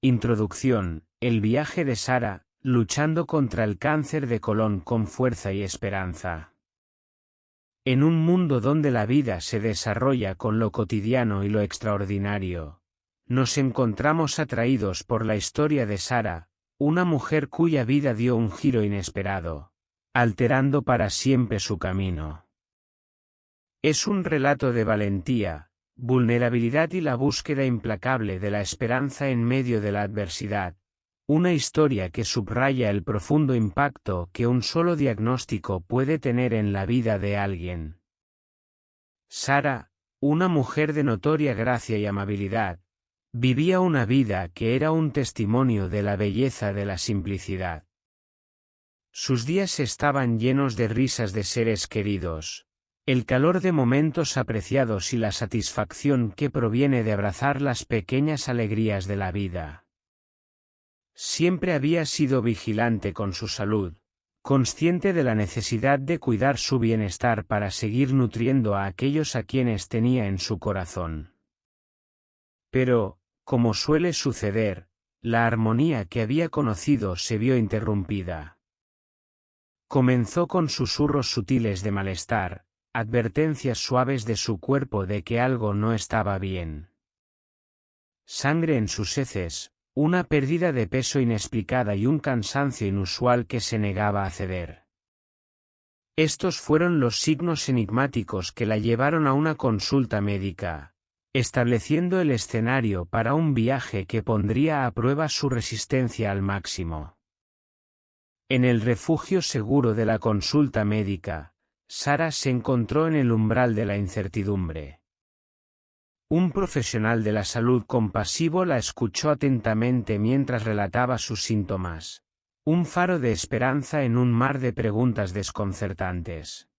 Introducción: el viaje de Sara, luchando contra el cáncer de colon con fuerza y esperanza. En un mundo donde la vida se desarrolla con lo cotidiano y lo extraordinario, nos encontramos atraídos por la historia de Sara, una mujer cuya vida dio un giro inesperado, alterando para siempre su camino. Es un relato de valentía, vulnerabilidad y la búsqueda implacable de la esperanza en medio de la adversidad, una historia que subraya el profundo impacto que un solo diagnóstico puede tener en la vida de alguien. Sara, una mujer de notoria gracia y amabilidad, vivía una vida que era un testimonio de la belleza de la simplicidad. Sus días estaban llenos de risas de seres queridos, el calor de momentos apreciados y la satisfacción que proviene de abrazar las pequeñas alegrías de la vida. Siempre había sido vigilante con su salud, consciente de la necesidad de cuidar su bienestar para seguir nutriendo a aquellos a quienes tenía en su corazón. Pero, como suele suceder, la armonía que había conocido se vio interrumpida. Comenzó con susurros sutiles de malestar, advertencias suaves de su cuerpo de que algo no estaba bien. Sangre en sus heces, una pérdida de peso inexplicada y un cansancio inusual que se negaba a ceder. Estos fueron los signos enigmáticos que la llevaron a una consulta médica, estableciendo el escenario para un viaje que pondría a prueba su resistencia al máximo. En el refugio seguro de la consulta médica, Sara se encontró en el umbral de la incertidumbre. Un profesional de la salud compasivo la escuchó atentamente mientras relataba sus síntomas, un faro de esperanza en un mar de preguntas desconcertantes.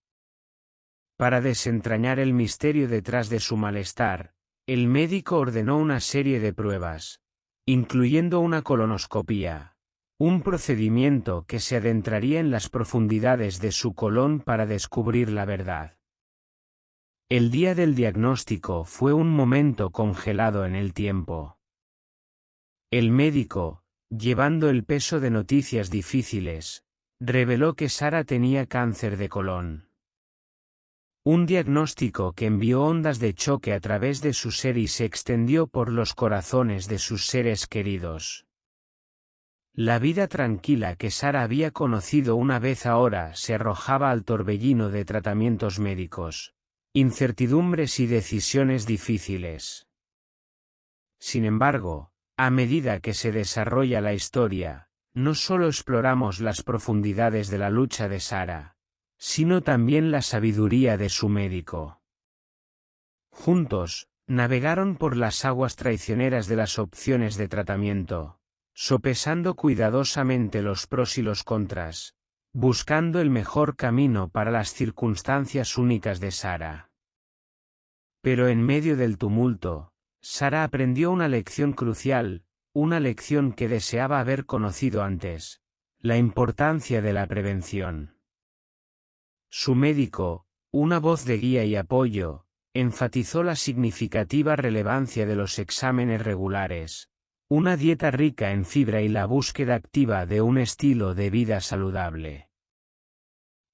Para desentrañar el misterio detrás de su malestar, el médico ordenó una serie de pruebas, incluyendo una colonoscopia, un procedimiento que se adentraría en las profundidades de su colon para descubrir la verdad. El día del diagnóstico fue un momento congelado en el tiempo. El médico, llevando el peso de noticias difíciles, reveló que Sara tenía cáncer de colon. Un diagnóstico que envió ondas de choque a través de su ser y se extendió por los corazones de sus seres queridos. La vida tranquila que Sara había conocido una vez ahora se arrojaba al torbellino de tratamientos médicos, incertidumbres y decisiones difíciles. Sin embargo, a medida que se desarrolla la historia, no solo exploramos las profundidades de la lucha de Sara, sino también la sabiduría de su médico. Juntos, navegaron por las aguas traicioneras de las opciones de tratamiento, sopesando cuidadosamente los pros y los contras, buscando el mejor camino para las circunstancias únicas de Sara. Pero en medio del tumulto, Sara aprendió una lección crucial, una lección que deseaba haber conocido antes: la importancia de la prevención. Su médico, una voz de guía y apoyo, enfatizó la significativa relevancia de los exámenes regulares, una dieta rica en fibra y la búsqueda activa de un estilo de vida saludable.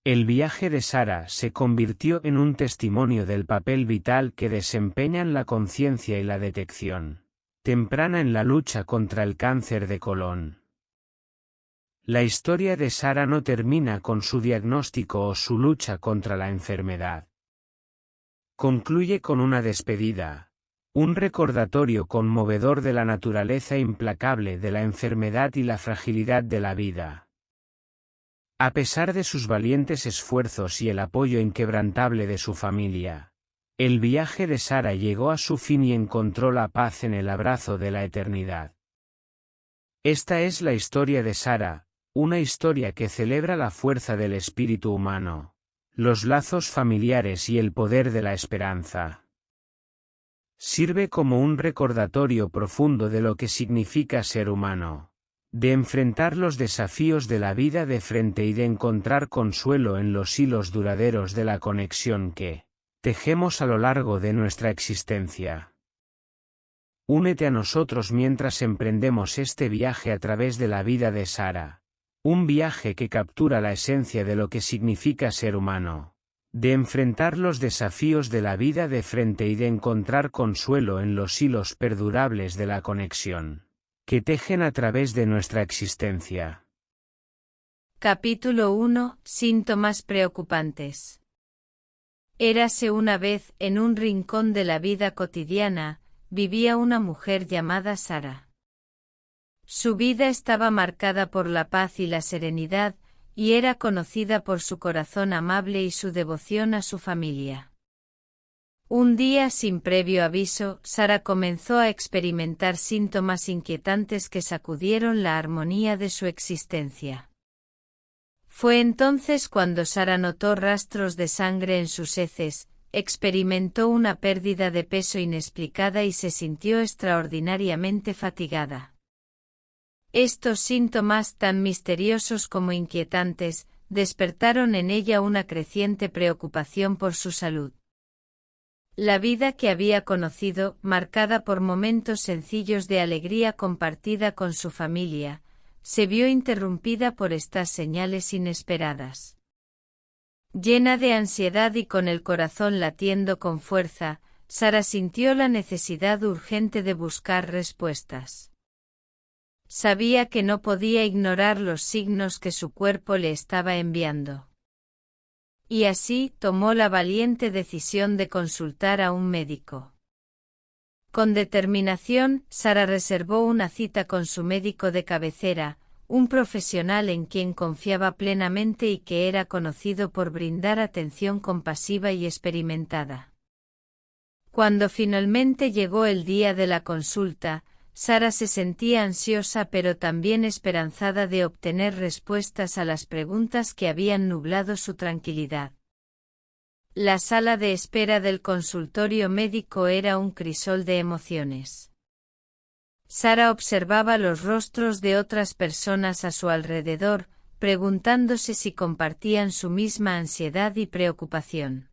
El viaje de Sara se convirtió en un testimonio del papel vital que desempeñan la conciencia y la detección temprana en la lucha contra el cáncer de colon. La historia de Sara no termina con su diagnóstico o su lucha contra la enfermedad. Concluye con una despedida, un recordatorio conmovedor de la naturaleza implacable de la enfermedad y la fragilidad de la vida. A pesar de sus valientes esfuerzos y el apoyo inquebrantable de su familia, el viaje de Sara llegó a su fin y encontró la paz en el abrazo de la eternidad. Esta es la historia de Sara, una historia que celebra la fuerza del espíritu humano, los lazos familiares y el poder de la esperanza. Sirve como un recordatorio profundo de lo que significa ser humano, de enfrentar los desafíos de la vida de frente y de encontrar consuelo en los hilos duraderos de la conexión que tejemos a lo largo de nuestra existencia. Únete a nosotros mientras emprendemos este viaje a través de la vida de Sara. Un viaje que captura la esencia de lo que significa ser humano. De enfrentar los desafíos de la vida de frente y de encontrar consuelo en los hilos perdurables de la conexión que tejen a través de nuestra existencia. Capítulo 1. Síntomas preocupantes. Érase una vez, en un rincón de la vida cotidiana, vivía una mujer llamada Sara. Su vida estaba marcada por la paz y la serenidad, y era conocida por su corazón amable y su devoción a su familia. Un día sin previo aviso, Sara comenzó a experimentar síntomas inquietantes que sacudieron la armonía de su existencia. Fue entonces cuando Sara notó rastros de sangre en sus heces, experimentó una pérdida de peso inexplicada y se sintió extraordinariamente fatigada. Estos síntomas, tan misteriosos como inquietantes, despertaron en ella una creciente preocupación por su salud. La vida que había conocido, marcada por momentos sencillos de alegría compartida con su familia, se vio interrumpida por estas señales inesperadas. Llena de ansiedad y con el corazón latiendo con fuerza, Sara sintió la necesidad urgente de buscar respuestas. Sabía que no podía ignorar los signos que su cuerpo le estaba enviando. Y así tomó la valiente decisión de consultar a un médico. Con determinación, Sara reservó una cita con su médico de cabecera, un profesional en quien confiaba plenamente y que era conocido por brindar atención compasiva y experimentada. Cuando finalmente llegó el día de la consulta, Sara se sentía ansiosa pero también esperanzada de obtener respuestas a las preguntas que habían nublado su tranquilidad. La sala de espera del consultorio médico era un crisol de emociones. Sara observaba los rostros de otras personas a su alrededor, preguntándose si compartían su misma ansiedad y preocupación.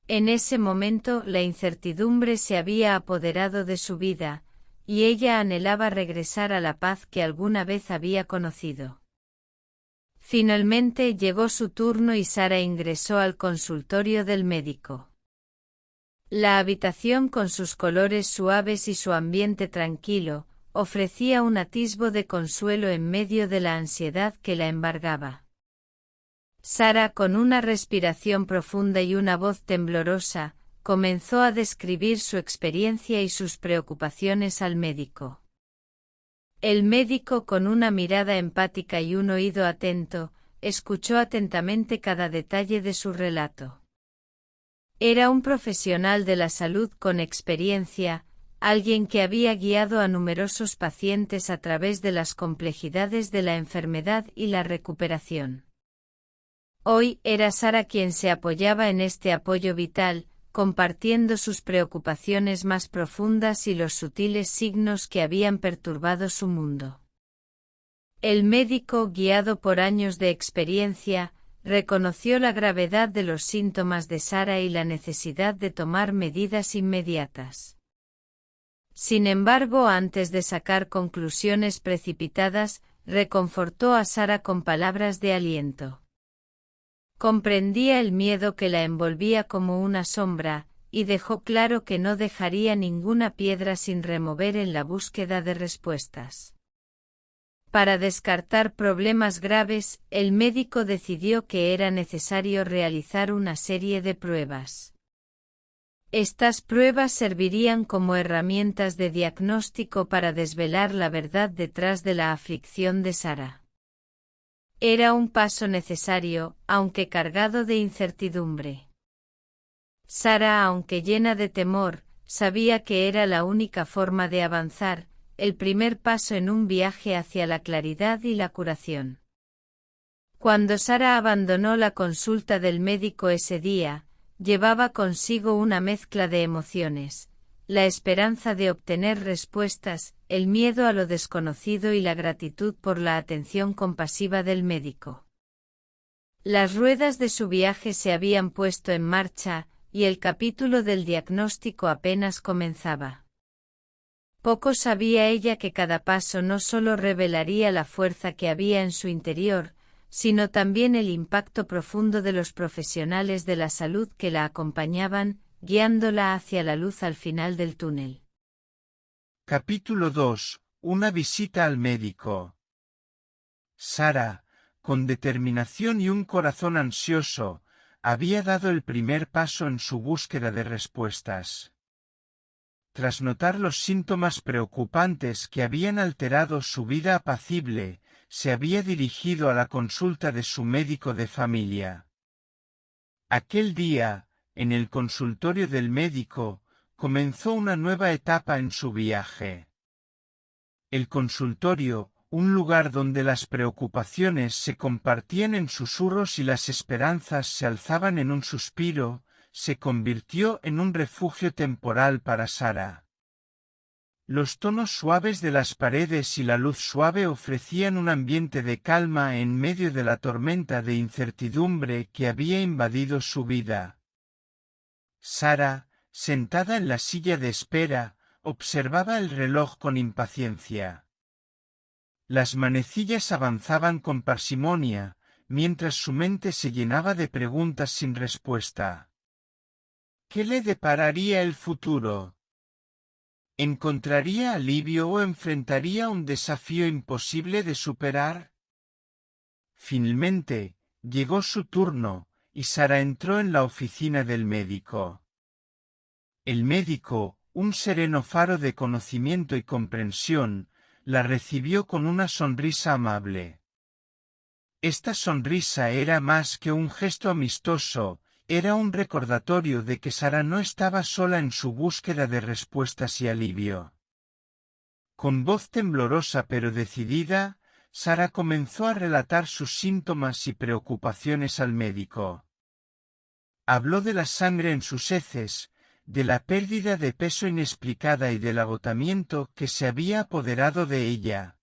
En ese momento la incertidumbre se había apoderado de su vida, y ella anhelaba regresar a la paz que alguna vez había conocido. Finalmente llegó su turno y Sara ingresó al consultorio del médico. La habitación con sus colores suaves y su ambiente tranquilo, ofrecía un atisbo de consuelo en medio de la ansiedad que la embargaba. Sara, con una respiración profunda y una voz temblorosa, comenzó a describir su experiencia y sus preocupaciones al médico. El médico, con una mirada empática y un oído atento, escuchó atentamente cada detalle de su relato. Era un profesional de la salud con experiencia, alguien que había guiado a numerosos pacientes a través de las complejidades de la enfermedad y la recuperación. Hoy era Sara quien se apoyaba en este apoyo vital, compartiendo sus preocupaciones más profundas y los sutiles signos que habían perturbado su mundo. El médico, guiado por años de experiencia, reconoció la gravedad de los síntomas de Sara y la necesidad de tomar medidas inmediatas. Sin embargo, antes de sacar conclusiones precipitadas, reconfortó a Sara con palabras de aliento. Comprendía el miedo que la envolvía como una sombra, y dejó claro que no dejaría ninguna piedra sin remover en la búsqueda de respuestas. Para descartar problemas graves, el médico decidió que era necesario realizar una serie de pruebas. Estas pruebas servirían como herramientas de diagnóstico para desvelar la verdad detrás de la aflicción de Sara. Era un paso necesario, aunque cargado de incertidumbre. Sara, aunque llena de temor, sabía que era la única forma de avanzar, el primer paso en un viaje hacia la claridad y la curación. Cuando Sara abandonó la consulta del médico ese día, llevaba consigo una mezcla de emociones, la esperanza de obtener respuestas, el miedo a lo desconocido y la gratitud por la atención compasiva del médico. Las ruedas de su viaje se habían puesto en marcha, y el capítulo del diagnóstico apenas comenzaba. Poco sabía ella que cada paso no solo revelaría la fuerza que había en su interior, sino también el impacto profundo de los profesionales de la salud que la acompañaban, guiándola hacia la luz al final del túnel. Capítulo 2. Una visita al médico. Sara, con determinación y un corazón ansioso, había dado el primer paso en su búsqueda de respuestas. Tras notar los síntomas preocupantes que habían alterado su vida apacible, se había dirigido a la consulta de su médico de familia. Aquel día, en el consultorio del médico, comenzó una nueva etapa en su viaje. El consultorio, un lugar donde las preocupaciones se compartían en susurros y las esperanzas se alzaban en un suspiro, se convirtió en un refugio temporal para Sara. Los tonos suaves de las paredes y la luz suave ofrecían un ambiente de calma en medio de la tormenta de incertidumbre que había invadido su vida. Sara, sentada en la silla de espera, observaba el reloj con impaciencia. Las manecillas avanzaban con parsimonia, mientras su mente se llenaba de preguntas sin respuesta. ¿Qué le depararía el futuro? ¿Encontraría alivio o enfrentaría un desafío imposible de superar? Finalmente, llegó su turno, y Sara entró en la oficina del médico. El médico, un sereno faro de conocimiento y comprensión, la recibió con una sonrisa amable. Esta sonrisa era más que un gesto amistoso, era un recordatorio de que Sara no estaba sola en su búsqueda de respuestas y alivio. Con voz temblorosa pero decidida, Sara comenzó a relatar sus síntomas y preocupaciones al médico. Habló de la sangre en sus heces, de la pérdida de peso inexplicada y del agotamiento que se había apoderado de ella.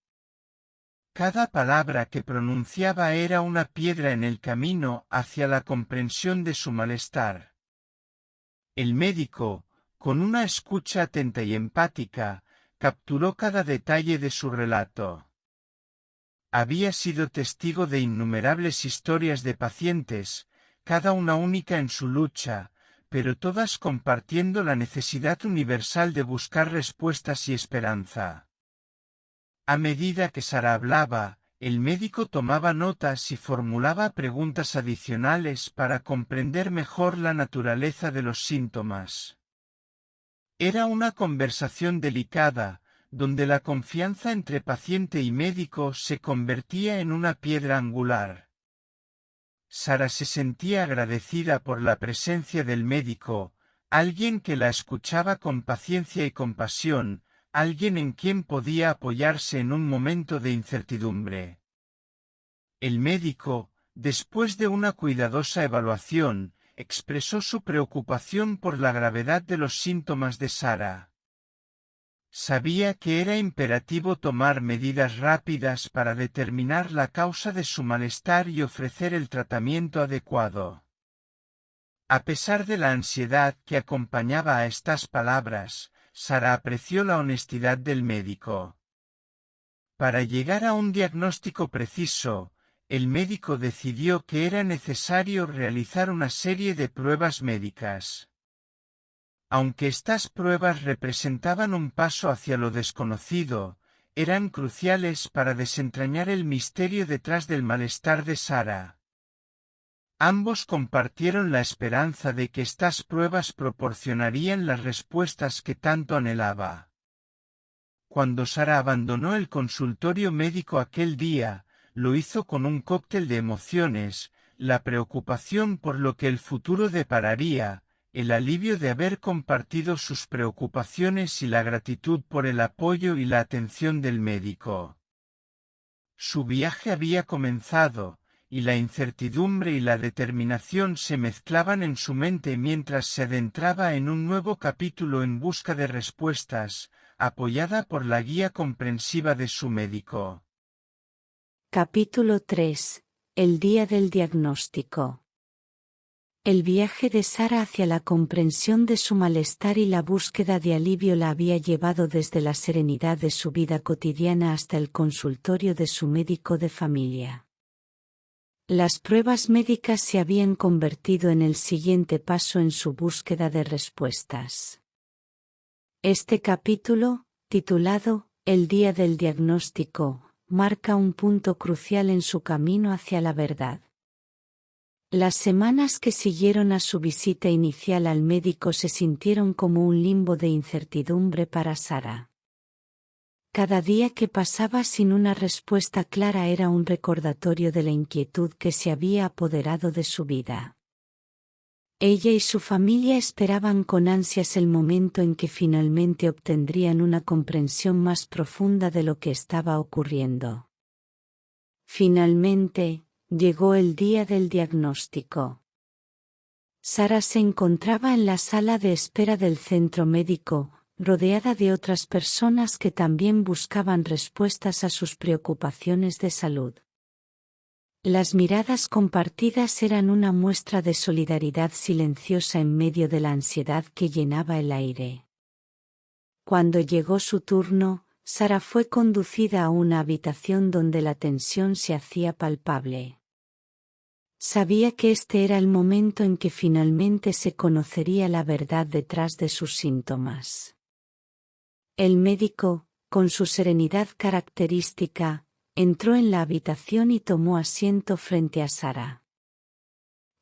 Cada palabra que pronunciaba era una piedra en el camino hacia la comprensión de su malestar. El médico, con una escucha atenta y empática, capturó cada detalle de su relato. Había sido testigo de innumerables historias de pacientes, cada una única en su lucha, pero todas compartiendo la necesidad universal de buscar respuestas y esperanza. A medida que Sara hablaba, el médico tomaba notas y formulaba preguntas adicionales para comprender mejor la naturaleza de los síntomas. Era una conversación delicada, donde la confianza entre paciente y médico se convertía en una piedra angular. Sara se sentía agradecida por la presencia del médico, alguien que la escuchaba con paciencia y compasión, alguien en quien podía apoyarse en un momento de incertidumbre. El médico, después de una cuidadosa evaluación, expresó su preocupación por la gravedad de los síntomas de Sara. Sabía que era imperativo tomar medidas rápidas para determinar la causa de su malestar y ofrecer el tratamiento adecuado. A pesar de la ansiedad que acompañaba a estas palabras, Sara apreció la honestidad del médico. Para llegar a un diagnóstico preciso, el médico decidió que era necesario realizar una serie de pruebas médicas. Aunque estas pruebas representaban un paso hacia lo desconocido, eran cruciales para desentrañar el misterio detrás del malestar de Sara. Ambos compartieron la esperanza de que estas pruebas proporcionarían las respuestas que tanto anhelaba. Cuando Sara abandonó el consultorio médico aquel día, lo hizo con un cóctel de emociones, la preocupación por lo que el futuro depararía, el alivio de haber compartido sus preocupaciones y la gratitud por el apoyo y la atención del médico. Su viaje había comenzado, y la incertidumbre y la determinación se mezclaban en su mente mientras se adentraba en un nuevo capítulo en busca de respuestas, apoyada por la guía comprensiva de su médico. Capítulo 3. El día del diagnóstico. El viaje de Sara hacia la comprensión de su malestar y la búsqueda de alivio la había llevado desde la serenidad de su vida cotidiana hasta el consultorio de su médico de familia. Las pruebas médicas se habían convertido en el siguiente paso en su búsqueda de respuestas. Este capítulo, titulado El día del diagnóstico, marca un punto crucial en su camino hacia la verdad. Las semanas que siguieron a su visita inicial al médico se sintieron como un limbo de incertidumbre para Sara. Cada día que pasaba sin una respuesta clara era un recordatorio de la inquietud que se había apoderado de su vida. Ella y su familia esperaban con ansias el momento en que finalmente obtendrían una comprensión más profunda de lo que estaba ocurriendo. Finalmente, llegó el día del diagnóstico. Sara se encontraba en la sala de espera del centro médico, rodeada de otras personas que también buscaban respuestas a sus preocupaciones de salud. Las miradas compartidas eran una muestra de solidaridad silenciosa en medio de la ansiedad que llenaba el aire. Cuando llegó su turno, Sara fue conducida a una habitación donde la tensión se hacía palpable. Sabía que este era el momento en que finalmente se conocería la verdad detrás de sus síntomas. El médico, con su serenidad característica, entró en la habitación y tomó asiento frente a Sara.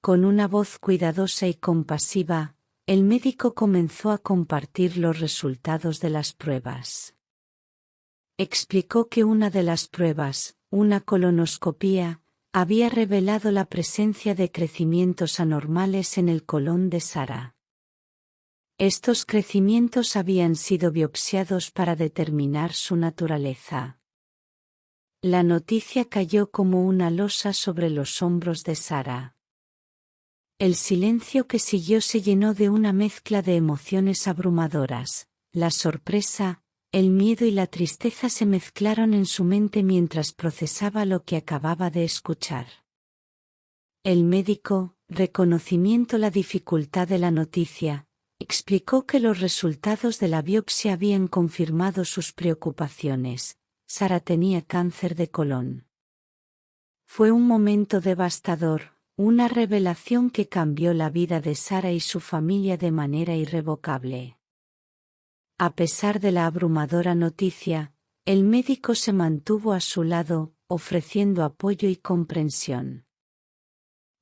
Con una voz cuidadosa y compasiva, el médico comenzó a compartir los resultados de las pruebas. Explicó que una de las pruebas, una colonoscopía, había revelado la presencia de crecimientos anormales en el colon de Sara. Estos crecimientos habían sido biopsiados para determinar su naturaleza. La noticia cayó como una losa sobre los hombros de Sara. El silencio que siguió se llenó de una mezcla de emociones abrumadoras. La sorpresa, el miedo y la tristeza se mezclaron en su mente mientras procesaba lo que acababa de escuchar. El médico, reconociendo la dificultad de la noticia, explicó que los resultados de la biopsia habían confirmado sus preocupaciones. Sara tenía cáncer de colon. Fue un momento devastador, una revelación que cambió la vida de Sara y su familia de manera irrevocable. A pesar de la abrumadora noticia, el médico se mantuvo a su lado, ofreciendo apoyo y comprensión.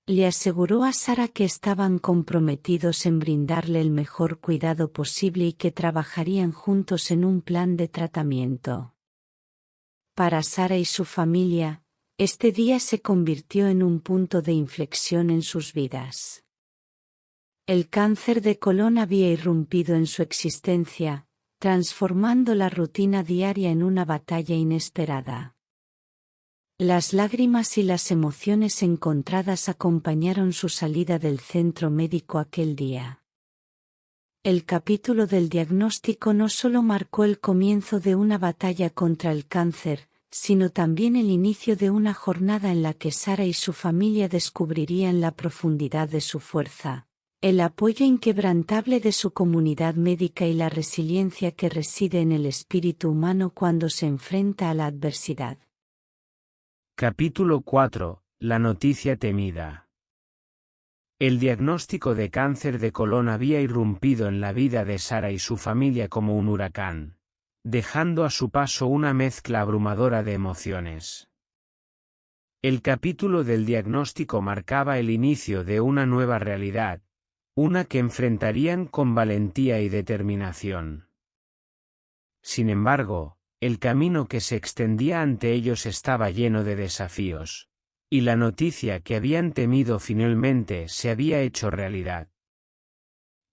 Le aseguró a Sara que estaban comprometidos en brindarle el mejor cuidado posible y que trabajarían juntos en un plan de tratamiento. Para Sara y su familia, este día se convirtió en un punto de inflexión en sus vidas. El cáncer de colon había irrumpido en su existencia, transformando la rutina diaria en una batalla inesperada. Las lágrimas y las emociones encontradas acompañaron su salida del centro médico aquel día. El capítulo del diagnóstico no solo marcó el comienzo de una batalla contra el cáncer, sino también el inicio de una jornada en la que Sara y su familia descubrirían la profundidad de su fuerza, el apoyo inquebrantable de su comunidad médica y la resiliencia que reside en el espíritu humano cuando se enfrenta a la adversidad. Capítulo 4. La noticia temida. El diagnóstico de cáncer de colon había irrumpido en la vida de Sara y su familia como un huracán, dejando a su paso una mezcla abrumadora de emociones. El capítulo del diagnóstico marcaba el inicio de una nueva realidad, una que enfrentarían con valentía y determinación. Sin embargo, el camino que se extendía ante ellos estaba lleno de desafíos, y la noticia que habían temido finalmente se había hecho realidad.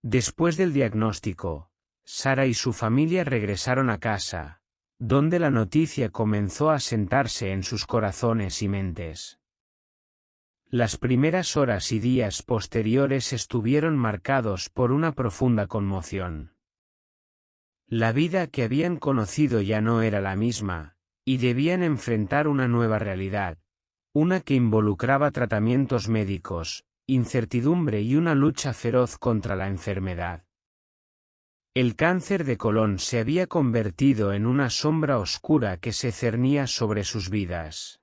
Después del diagnóstico, Sara y su familia regresaron a casa, donde la noticia comenzó a sentarse en sus corazones y mentes. Las primeras horas y días posteriores estuvieron marcados por una profunda conmoción. La vida que habían conocido ya no era la misma, y debían enfrentar una nueva realidad, una que involucraba tratamientos médicos, incertidumbre y una lucha feroz contra la enfermedad. El cáncer de colon se había convertido en una sombra oscura que se cernía sobre sus vidas.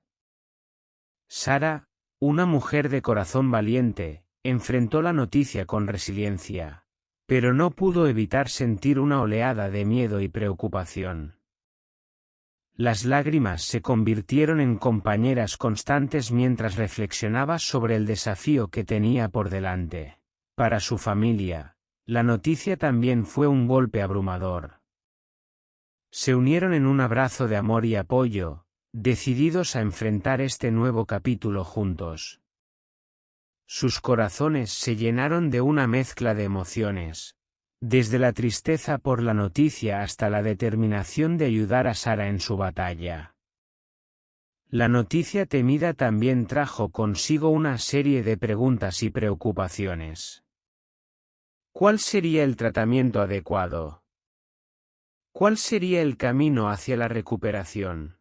Sara, una mujer de corazón valiente, enfrentó la noticia con resiliencia, pero no pudo evitar sentir una oleada de miedo y preocupación. Las lágrimas se convirtieron en compañeras constantes mientras reflexionaba sobre el desafío que tenía por delante. Para su familia, la noticia también fue un golpe abrumador. Se unieron en un abrazo de amor y apoyo, decididos a enfrentar este nuevo capítulo juntos. Sus corazones se llenaron de una mezcla de emociones, desde la tristeza por la noticia hasta la determinación de ayudar a Sara en su batalla. La noticia temida también trajo consigo una serie de preguntas y preocupaciones. ¿Cuál sería el tratamiento adecuado? ¿Cuál sería el camino hacia la recuperación?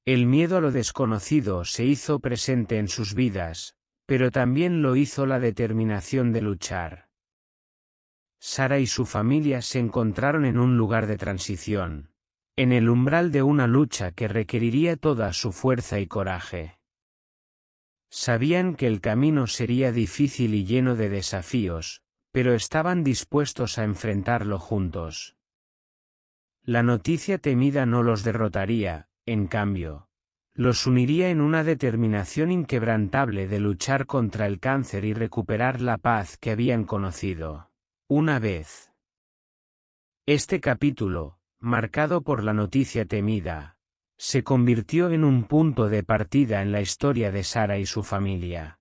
El miedo a lo desconocido se hizo presente en sus vidas, pero también lo hizo la determinación de luchar. Sara y su familia se encontraron en un lugar de transición, en el umbral de una lucha que requeriría toda su fuerza y coraje. Sabían que el camino sería difícil y lleno de desafíos, pero estaban dispuestos a enfrentarlo juntos. La noticia temida no los derrotaría, en cambio, los uniría en una determinación inquebrantable de luchar contra el cáncer y recuperar la paz que habían conocido una vez. Este capítulo, marcado por la noticia temida, se convirtió en un punto de partida en la historia de Sara y su familia.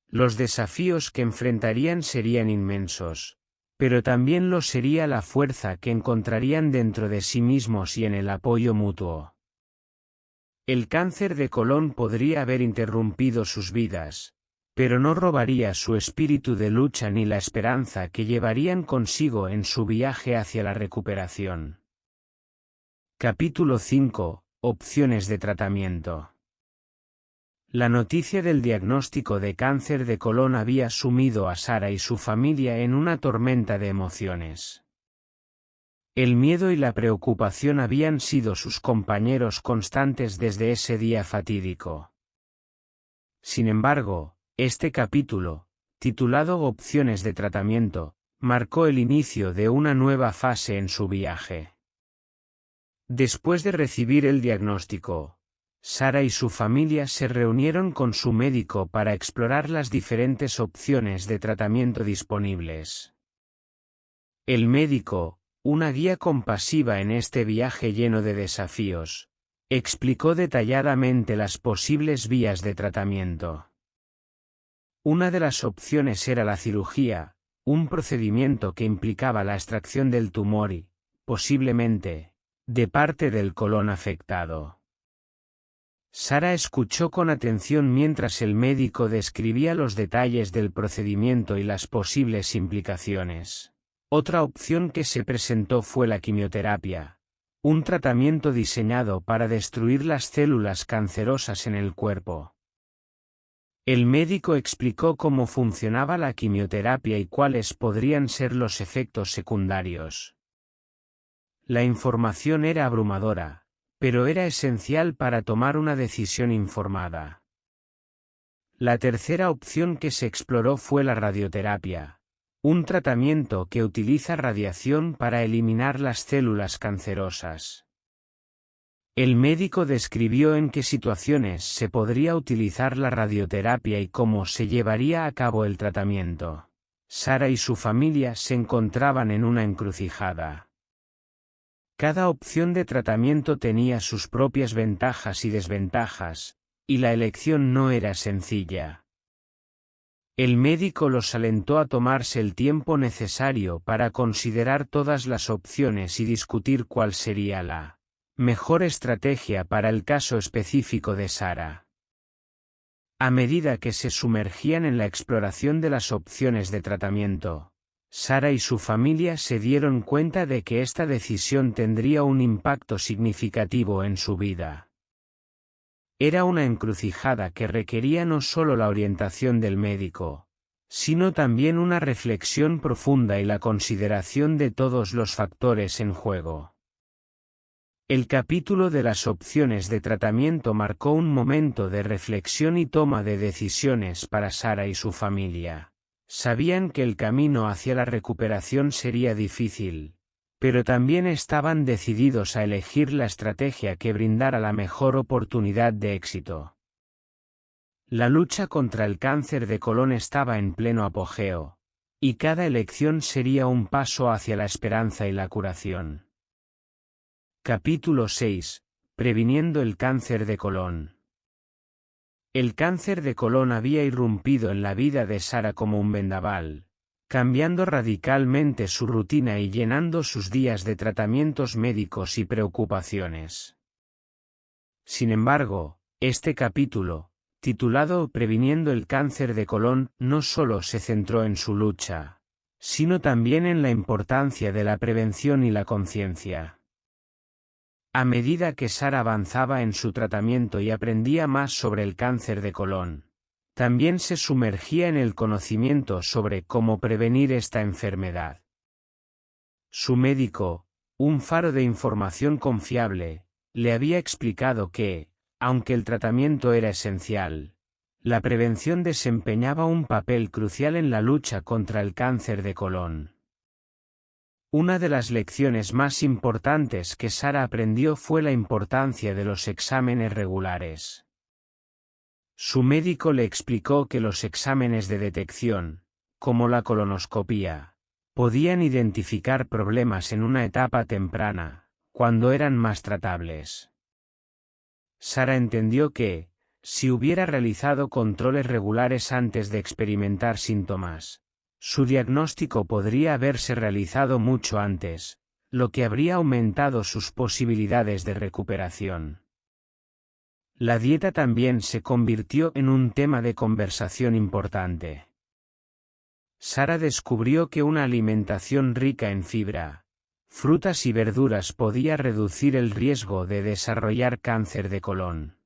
Los desafíos que enfrentarían serían inmensos, pero también lo sería la fuerza que encontrarían dentro de sí mismos y en el apoyo mutuo. El cáncer de colon podría haber interrumpido sus vidas, pero no robaría su espíritu de lucha ni la esperanza que llevarían consigo en su viaje hacia la recuperación. Capítulo 5. Opciones de tratamiento. La noticia del diagnóstico de cáncer de colon había sumido a Sara y su familia en una tormenta de emociones. El miedo y la preocupación habían sido sus compañeros constantes desde ese día fatídico. Sin embargo, este capítulo, titulado Opciones de tratamiento, marcó el inicio de una nueva fase en su viaje. Después de recibir el diagnóstico, Sara y su familia se reunieron con su médico para explorar las diferentes opciones de tratamiento disponibles. El médico, una guía compasiva en este viaje lleno de desafíos, explicó detalladamente las posibles vías de tratamiento. Una de las opciones era la cirugía, un procedimiento que implicaba la extracción del tumor y, posiblemente, de parte del colon afectado. Sara escuchó con atención mientras el médico describía los detalles del procedimiento y las posibles implicaciones. Otra opción que se presentó fue la quimioterapia, un tratamiento diseñado para destruir las células cancerosas en el cuerpo. El médico explicó cómo funcionaba la quimioterapia y cuáles podrían ser los efectos secundarios. La información era abrumadora, pero era esencial para tomar una decisión informada. La tercera opción que se exploró fue la radioterapia, un tratamiento que utiliza radiación para eliminar las células cancerosas. El médico describió en qué situaciones se podría utilizar la radioterapia y cómo se llevaría a cabo el tratamiento. Sara y su familia se encontraban en una encrucijada. Cada opción de tratamiento tenía sus propias ventajas y desventajas, y la elección no era sencilla. El médico los alentó a tomarse el tiempo necesario para considerar todas las opciones y discutir cuál sería la mejor estrategia para el caso específico de Sara. A medida que se sumergían en la exploración de las opciones de tratamiento, Sara y su familia se dieron cuenta de que esta decisión tendría un impacto significativo en su vida. Era una encrucijada que requería no solo la orientación del médico, sino también una reflexión profunda y la consideración de todos los factores en juego. El capítulo de las opciones de tratamiento marcó un momento de reflexión y toma de decisiones para Sara y su familia. Sabían que el camino hacia la recuperación sería difícil, pero también estaban decididos a elegir la estrategia que brindara la mejor oportunidad de éxito. La lucha contra el cáncer de colon estaba en pleno apogeo, y cada elección sería un paso hacia la esperanza y la curación. Capítulo 6. Previniendo el cáncer de colon. El cáncer de colon había irrumpido en la vida de Sara como un vendaval, cambiando radicalmente su rutina y llenando sus días de tratamientos médicos y preocupaciones. Sin embargo, este capítulo, titulado Previniendo el cáncer de colon, no solo se centró en su lucha, sino también en la importancia de la prevención y la conciencia. A medida que Sara avanzaba en su tratamiento y aprendía más sobre el cáncer de colon, también se sumergía en el conocimiento sobre cómo prevenir esta enfermedad. Su médico, un faro de información confiable, le había explicado que, aunque el tratamiento era esencial, la prevención desempeñaba un papel crucial en la lucha contra el cáncer de colon. Una de las lecciones más importantes que Sara aprendió fue la importancia de los exámenes regulares. Su médico le explicó que los exámenes de detección, como la colonoscopia, podían identificar problemas en una etapa temprana, cuando eran más tratables. Sara entendió que, si hubiera realizado controles regulares antes de experimentar síntomas, su diagnóstico podría haberse realizado mucho antes, lo que habría aumentado sus posibilidades de recuperación. La dieta también se convirtió en un tema de conversación importante. Sara descubrió que una alimentación rica en fibra, frutas y verduras podía reducir el riesgo de desarrollar cáncer de colon.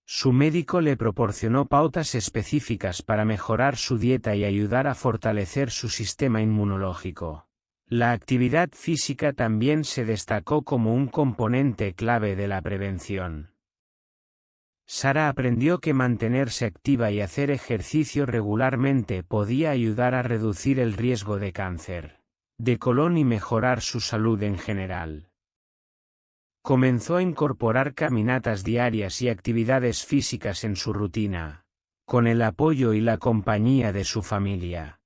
Su médico le proporcionó pautas específicas para mejorar su dieta y ayudar a fortalecer su sistema inmunológico. La actividad física también se destacó como un componente clave de la prevención. Sara aprendió que mantenerse activa y hacer ejercicio regularmente podía ayudar a reducir el riesgo de cáncer de colon y mejorar su salud en general. Comenzó a incorporar caminatas diarias y actividades físicas en su rutina, con el apoyo y la compañía de su familia.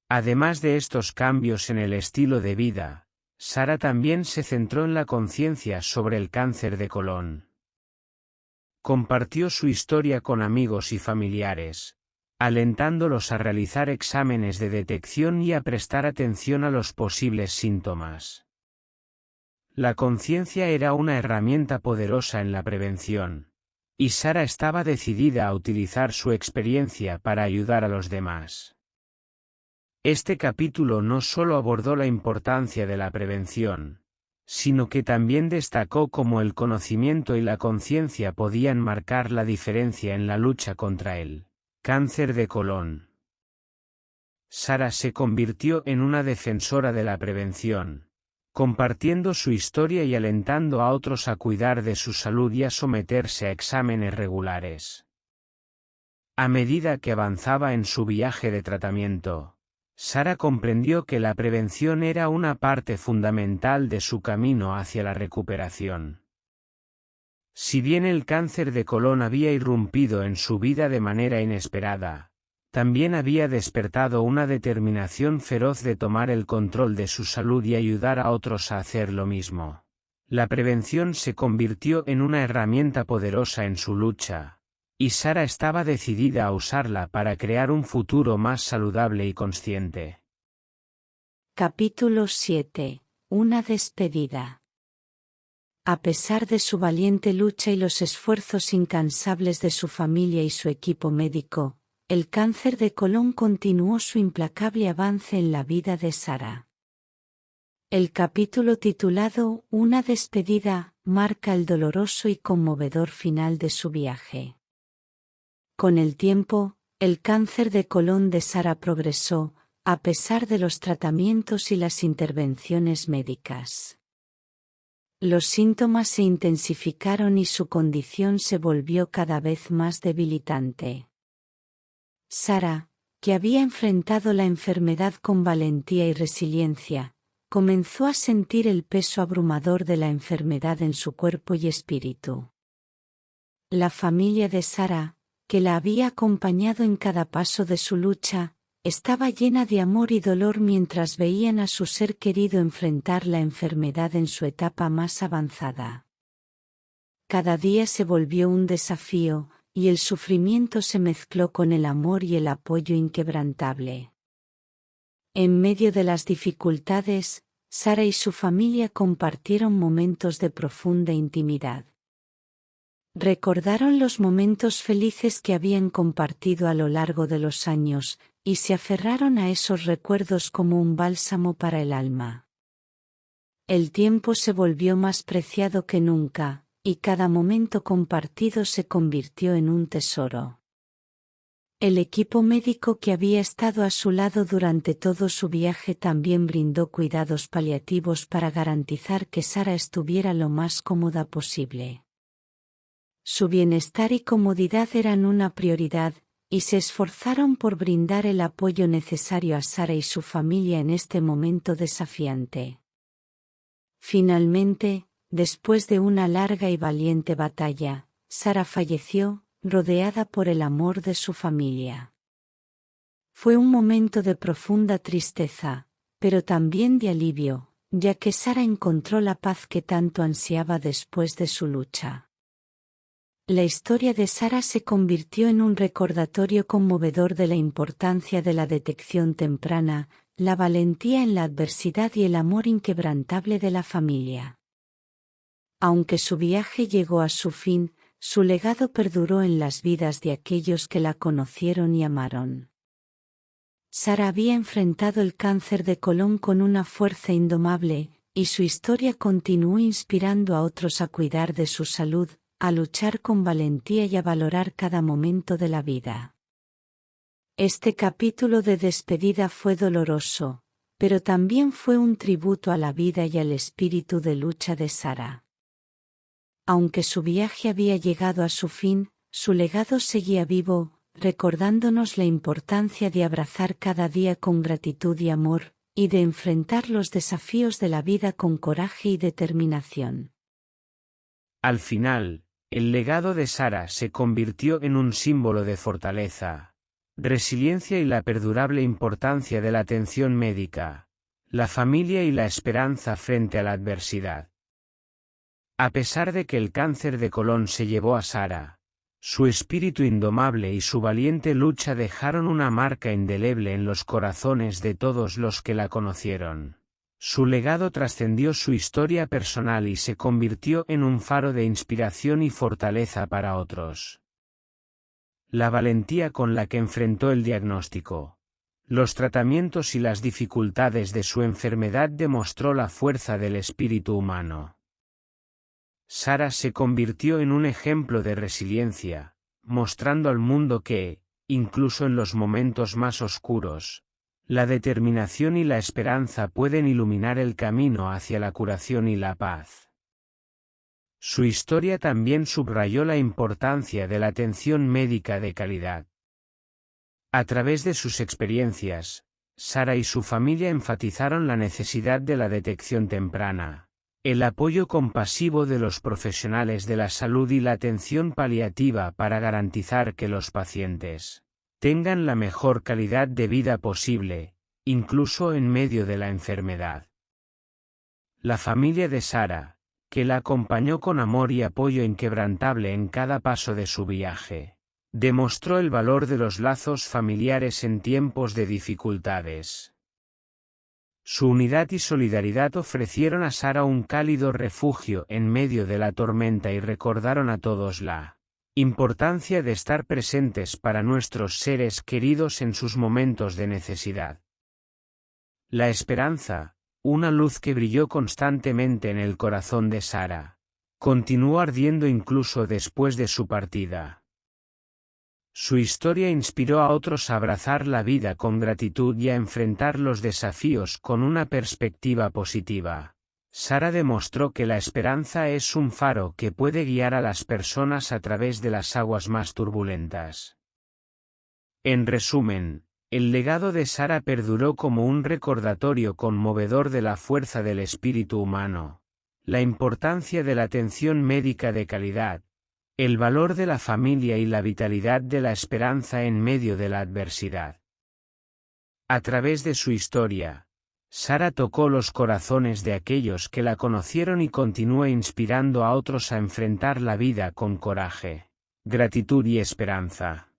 Además de estos cambios en el estilo de vida, Sara también se centró en la conciencia sobre el cáncer de colon. Compartió su historia con amigos y familiares, alentándolos a realizar exámenes de detección y a prestar atención a los posibles síntomas. La conciencia era una herramienta poderosa en la prevención, y Sara estaba decidida a utilizar su experiencia para ayudar a los demás. Este capítulo no solo abordó la importancia de la prevención, sino que también destacó cómo el conocimiento y la conciencia podían marcar la diferencia en la lucha contra el cáncer de colon. Sara se convirtió en una defensora de la prevención, compartiendo su historia y alentando a otros a cuidar de su salud y a someterse a exámenes regulares. A medida que avanzaba en su viaje de tratamiento, Sara comprendió que la prevención era una parte fundamental de su camino hacia la recuperación. Si bien el cáncer de colon había irrumpido en su vida de manera inesperada, también había despertado una determinación feroz de tomar el control de su salud y ayudar a otros a hacer lo mismo. La prevención se convirtió en una herramienta poderosa en su lucha, y Sara estaba decidida a usarla para crear un futuro más saludable y consciente. Capítulo 7. Una despedida. A pesar de su valiente lucha y los esfuerzos incansables de su familia y su equipo médico, el cáncer de colon continuó su implacable avance en la vida de Sara. El capítulo titulado Una despedida marca el doloroso y conmovedor final de su viaje. Con el tiempo, el cáncer de colon de Sara progresó, a pesar de los tratamientos y las intervenciones médicas. Los síntomas se intensificaron y su condición se volvió cada vez más debilitante. Sara, que había enfrentado la enfermedad con valentía y resiliencia, comenzó a sentir el peso abrumador de la enfermedad en su cuerpo y espíritu. La familia de Sara, que la había acompañado en cada paso de su lucha, estaba llena de amor y dolor mientras veían a su ser querido enfrentar la enfermedad en su etapa más avanzada. Cada día se volvió un desafío, y el sufrimiento se mezcló con el amor y el apoyo inquebrantable. En medio de las dificultades, Sara y su familia compartieron momentos de profunda intimidad. Recordaron los momentos felices que habían compartido a lo largo de los años, y se aferraron a esos recuerdos como un bálsamo para el alma. El tiempo se volvió más preciado que nunca, y cada momento compartido se convirtió en un tesoro. El equipo médico que había estado a su lado durante todo su viaje también brindó cuidados paliativos para garantizar que Sara estuviera lo más cómoda posible. Su bienestar y comodidad eran una prioridad, y se esforzaron por brindar el apoyo necesario a Sara y su familia en este momento desafiante. Finalmente, después de una larga y valiente batalla, Sara falleció, rodeada por el amor de su familia. Fue un momento de profunda tristeza, pero también de alivio, ya que Sara encontró la paz que tanto ansiaba después de su lucha. La historia de Sara se convirtió en un recordatorio conmovedor de la importancia de la detección temprana, la valentía en la adversidad y el amor inquebrantable de la familia. Aunque su viaje llegó a su fin, su legado perduró en las vidas de aquellos que la conocieron y amaron. Sara había enfrentado el cáncer de colon con una fuerza indomable, y su historia continuó inspirando a otros a cuidar de su salud, a luchar con valentía y a valorar cada momento de la vida. Este capítulo de despedida fue doloroso, pero también fue un tributo a la vida y al espíritu de lucha de Sara. Aunque su viaje había llegado a su fin, su legado seguía vivo, recordándonos la importancia de abrazar cada día con gratitud y amor, y de enfrentar los desafíos de la vida con coraje y determinación. Al final, el legado de Sara se convirtió en un símbolo de fortaleza, resiliencia y la perdurable importancia de la atención médica, la familia y la esperanza frente a la adversidad. A pesar de que el cáncer de colon se llevó a Sara, su espíritu indomable y su valiente lucha dejaron una marca indeleble en los corazones de todos los que la conocieron. Su legado trascendió su historia personal y se convirtió en un faro de inspiración y fortaleza para otros. La valentía con la que enfrentó el diagnóstico, los tratamientos y las dificultades de su enfermedad demostró la fuerza del espíritu humano. Sara se convirtió en un ejemplo de resiliencia, mostrando al mundo que, incluso en los momentos más oscuros, la determinación y la esperanza pueden iluminar el camino hacia la curación y la paz. Su historia también subrayó la importancia de la atención médica de calidad. A través de sus experiencias, Sara y su familia enfatizaron la necesidad de la detección temprana, el apoyo compasivo de los profesionales de la salud y la atención paliativa para garantizar que los pacientes tengan la mejor calidad de vida posible, incluso en medio de la enfermedad. La familia de Sara, que la acompañó con amor y apoyo inquebrantable en cada paso de su viaje, demostró el valor de los lazos familiares en tiempos de dificultades. Su unidad y solidaridad ofrecieron a Sara un cálido refugio en medio de la tormenta y recordaron a todos la importancia de estar presentes para nuestros seres queridos en sus momentos de necesidad. La esperanza, una luz que brilló constantemente en el corazón de Sara. Continuó ardiendo incluso después de su partida. Su historia inspiró a otros a abrazar la vida con gratitud y a enfrentar los desafíos con una perspectiva positiva. Sara demostró que la esperanza es un faro que puede guiar a las personas a través de las aguas más turbulentas. En resumen, el legado de Sara perduró como un recordatorio conmovedor de la fuerza del espíritu humano, la importancia de la atención médica de calidad, el valor de la familia y la vitalidad de la esperanza en medio de la adversidad. A través de su historia, Sara tocó los corazones de aquellos que la conocieron y continúa inspirando a otros a enfrentar la vida con coraje, gratitud y esperanza.